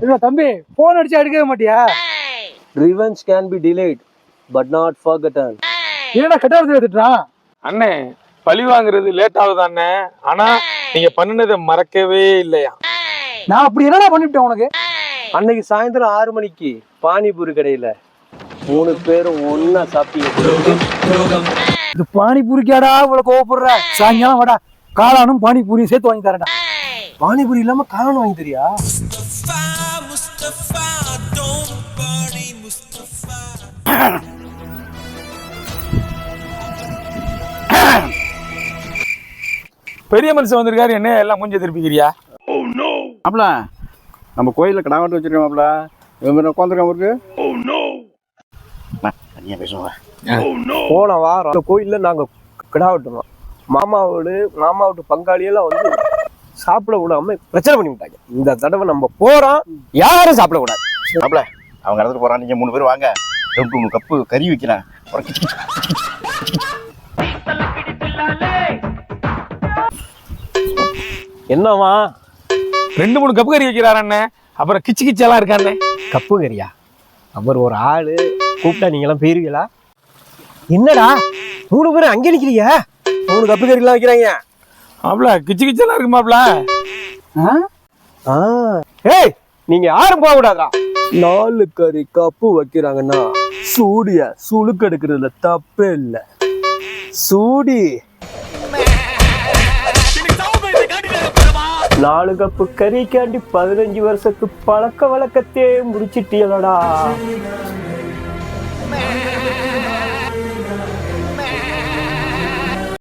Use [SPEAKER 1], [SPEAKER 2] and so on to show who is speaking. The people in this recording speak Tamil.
[SPEAKER 1] இல்ல தம்பி, போன் அடிச்சு எடுக்கவே மாட்டியா?
[SPEAKER 2] Revenge can be delayed but not forgotten.
[SPEAKER 1] என்னடா கட்டாரத்தை எடுத்துட்டான்?
[SPEAKER 3] அண்ணே பழி வாங்குறது லேட் ஆகுது அண்ணே. ஆனா நீங்க பண்ணினதை மறக்கவே இல்லையா?
[SPEAKER 1] நான் அப்படி என்னடா பண்ணிவிட்டேன் உனக்கு?
[SPEAKER 2] அன்னைக்கு சாயந்தரம் 6 மணிக்கு பானிபூரி கடையில 3 பேரும் ஒன்னா சாப்பிட்டீங்க.
[SPEAKER 1] இது பானிபூரிக்காடா இவ்வளவு கோவப்படுற? சாயங்காலம் வாடா, காளானும் பானிபூரியும் சேர்த்து வாங்கி தரேன்டா.
[SPEAKER 2] பானிபூரி இல்லாம காளான் வாங்கி தரியா?
[SPEAKER 3] பெரிய மனுஷன் வந்திருக்காரு, என்ன எல்லாம் மூஞ்ச திருப்பிக்கிறியா?
[SPEAKER 4] மாப்ள நம்ம கோயிலில் கடா வெட்டு வச்சிருக்கோம் மாப்ள. இவங்க உட்காந்துருக்கான் இருக்கு. தனியா பேசுவாங்க.
[SPEAKER 2] போன வாரம் அந்த கோயில்ல நாங்க கிடா வெட்டணும். மாமா வீட்டு பங்காளியெல்லாம் வந்து சாப்பிட விடாம பிரச்சனை பண்ணி விட்டாங்க. இந்த தடவை நம்ம போறோம், யாரும் சாப்பிட கூடாது.
[SPEAKER 4] மாப்ள அவங்க இடத்துக்கு போறான், நீங்க 3 பேர் வாங்க. 2 கப்பு கறி வைக்கிறேன்.
[SPEAKER 2] என்னவா
[SPEAKER 3] 2-3 கப்பு கறி வைக்கிறாரு அண்ணே. அப்புறம் கிச்சு கிச்செல்லாம் இருக்காண்ணே.
[SPEAKER 2] கப்பு கறியா? அவர் ஒரு ஆளு கூப்பிட்டா நீங்களாம் போயிருவீங்களா? என்னடா 3 பேரும் அங்கே நிக்கிறீங்க? 3 கப்பு கறிலாம் வைக்கிறாங்க.
[SPEAKER 3] மாப்ள கிச்சு கிச்செல்லாம் இருக்கு மாப்ள.
[SPEAKER 2] ஏய் நீங்க யாரும் போக கூடாதா? 4 கறி கப்பு வைக்கிறாங்கன்னா சூடிய சுளுக்கு எடுக்கிறதுல தப்பே இல்லை. சூடி 4 கப்பு கறிக்காண்டி 15 வருஷத்து பழக்க வழக்கத்தே முடிச்சிட்டீங்களடா.